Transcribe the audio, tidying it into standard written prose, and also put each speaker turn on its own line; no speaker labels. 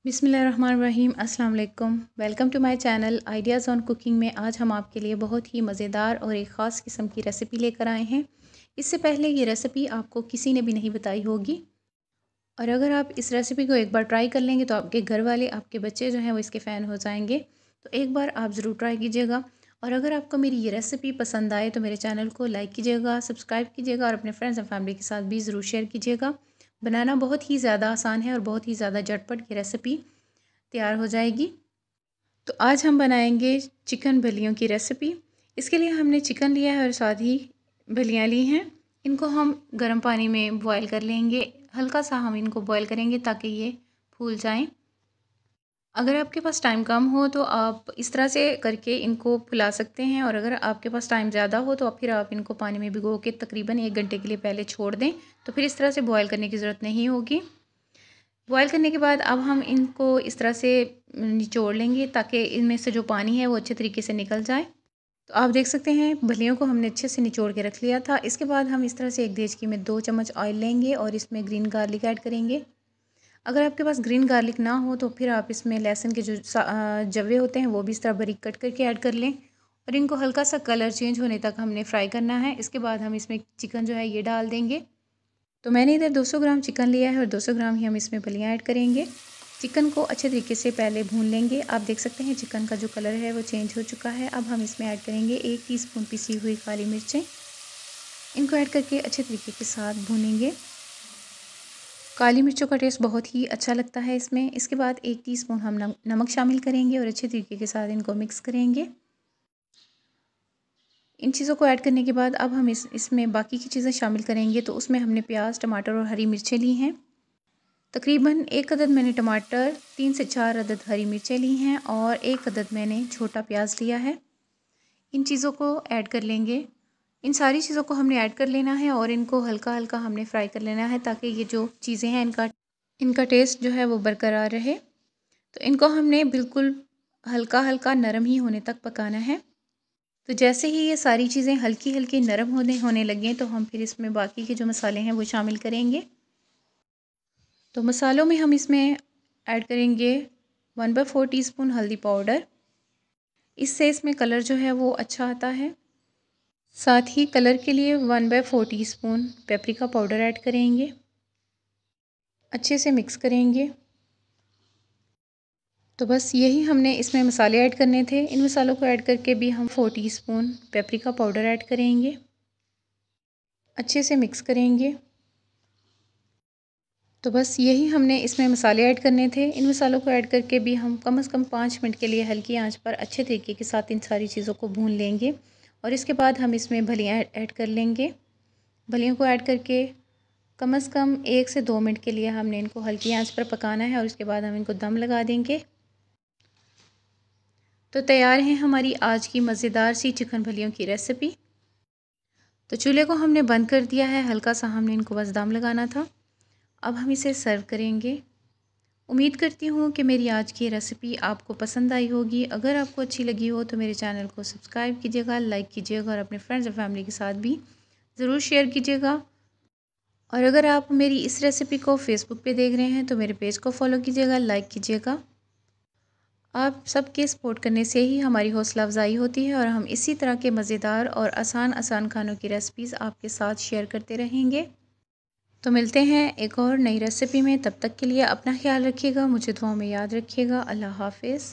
बिस्मिल्लाहिर्रहमानिर्रहीम अस्सलाम वालेकुम। Welcome to my channel ideas on cooking में आज हम आपके लिए बहुत ही मज़ेदार और एक ख़ास किस्म की रेसिपी लेकर आए हैं। इससे पहले ये रेसिपी आपको किसी ने भी नहीं बताई होगी और अगर आप इस रेसिपी को एक बार ट्राई कर लेंगे तो आपके घर वाले, आपके बच्चे जो हैं वो इसके फ़ैन हो जाएंगे। तो एक बार आप ज़रूर ट्राई कीजिएगा और अगर आपको मेरी ये रेसिपी पसंद आए तो मेरे चैनल को लाइक कीजिएगा, सब्सक्राइब कीजिएगा और अपने फ्रेंड्स एंड फैमिली के साथ भी ज़रूर शेयर कीजिएगा। बनाना बहुत ही ज़्यादा आसान है और बहुत ही ज़्यादा झटपट ये रेसिपी तैयार हो जाएगी। तो आज हम बनाएंगे चिकन भलियों की रेसिपी। इसके लिए हमने चिकन लिया है और साथ ही भलियाँ ली हैं। इनको हम गर्म पानी में बॉईल कर लेंगे। हल्का सा हम इनको बॉईल करेंगे ताकि ये फूल जाएं। अगर आपके पास टाइम कम हो तो आप इस तरह से करके इनको फुला सकते हैं और अगर आपके पास टाइम ज़्यादा हो तो फिर आप इनको पानी में भिगो के तकरीबन 1 घंटे के लिए पहले छोड़ दें। तो फिर इस तरह से बॉईल करने की ज़रूरत नहीं होगी। बॉयल करने के बाद अब हम इनको इस तरह से निचोड़ लेंगे ताकि इनमें से जो पानी है वो अच्छे तरीके से निकल जाए। तो आप देख सकते हैं भलियों को हमने अच्छे से निचोड़ के रख लिया था। इसके बाद हम इस तरह से एक देचकी में 2 चम्मच ऑयल लेंगे और इसमें ग्रीन गार्लिक ऐड करेंगे। अगर आपके पास ग्रीन गार्लिक ना हो तो फिर आप इसमें लहसुन के जो जवे होते हैं वो भी इस तरह बारीक कट करके ऐड कर लें और इनको हल्का सा कलर चेंज होने तक हमने फ्राई करना है। इसके बाद हम इसमें चिकन जो है ये डाल देंगे। तो मैंने इधर 200 ग्राम चिकन लिया है और 200 ग्राम ही हम इसमें फलियाँ ऐड करेंगे। चिकन को अच्छे तरीके से पहले भून लेंगे। आप देख सकते हैं चिकन का जो कलर है वो चेंज हो चुका है। अब हम इसमें ऐड करेंगे 1 टीस्पून पिसी हुई काली मिर्चें। इनको ऐड करके अच्छे तरीके के साथ भूनेंगे। काली मिर्चों का टेस्ट बहुत ही अच्छा लगता है इसमें। इसके बाद 1 टीस्पून हम नमक शामिल करेंगे और अच्छे तरीके के साथ इनको मिक्स करेंगे। इन चीज़ों को ऐड करने के बाद अब हम इसमें बाकी की चीज़ें शामिल करेंगे। तो उसमें हमने प्याज, टमाटर और हरी मिर्चें ली हैं। तकरीबन 1 अदद मैंने टमाटर, 3 से 4 अदद हरी मिर्चें ली हैं और 1 अदद मैंने छोटा प्याज लिया है। इन चीज़ों को ऐड कर लेंगे। इन सारी चीज़ों को हमने ऐड कर लेना है और इनको हल्का हल्का हमने फ्राई कर लेना है ताकि ये जो चीज़ें हैं इनका टेस्ट जो है वो बरकरार रहे। तो इनको हमने बिल्कुल हल्का हल्का नरम ही होने तक पकाना है। तो जैसे ही ये सारी चीज़ें हल्की हल्की नरम होने लगें तो हम फिर इसमें बाकी के जो मसाले हैं वो शामिल करेंगे। तो मसालों में हम इसमें ऐड करेंगे 1/4 टीस्पून हल्दी पाउडर। इससे इसमें कलर जो है वो अच्छा आता है। साथ ही कलर के लिए 1/4 टीस्पून पेपरिका पाउडर ऐड करेंगे। अच्छे से मिक्स करेंगे। तो बस यही हमने इसमें मसाले ऐड करने थे। इन मसालों को ऐड करके भी हम 4 टीस्पून पेपरिका पाउडर ऐड करेंगे। अच्छे से मिक्स करेंगे। तो बस यही हमने इसमें मसाले ऐड करने थे। इन मसालों को ऐड करके भी हम कम से कम 5 मिनट के लिए हल्की आंच पर अच्छे तरीके के साथ इन सारी चीज़ों को भून लेंगे और इसके बाद हम इसमें भलियाँ ऐड कर लेंगे। भलियों को ऐड करके कम से कम 1 से 2 मिनट के लिए हमने इनको हल्की आंच पर पकाना है और उसके बाद हम इनको दम लगा देंगे। तो तैयार है हमारी आज की मज़ेदार सी चिकन भलियों की रेसिपी। तो चूल्हे को हमने बंद कर दिया है। हल्का सा हमने इनको बस दम लगाना था। अब हम इसे सर्व करेंगे। उम्मीद करती हूँ कि मेरी आज की रेसिपी आपको पसंद आई होगी। अगर आपको अच्छी लगी हो तो मेरे चैनल को सब्सक्राइब कीजिएगा, लाइक कीजिएगा और अपने फ्रेंड्स और फैमिली के साथ भी ज़रूर शेयर कीजिएगा। और अगर आप मेरी इस रेसिपी को फेसबुक पे देख रहे हैं तो मेरे पेज को फॉलो कीजिएगा, लाइक कीजिएगा। आप सबके सपोर्ट करने से ही हमारी हौसला अफजाई होती है और हम इसी तरह के मज़ेदार और आसान खानों की रेसिपीज़ आपके साथ शेयर करते रहेंगे। तो मिलते हैं एक और नई रेसिपी में। तब तक के लिए अपना ख्याल रखिएगा, मुझे दुआओं में याद रखिएगा। अल्लाह हाफ़िज़।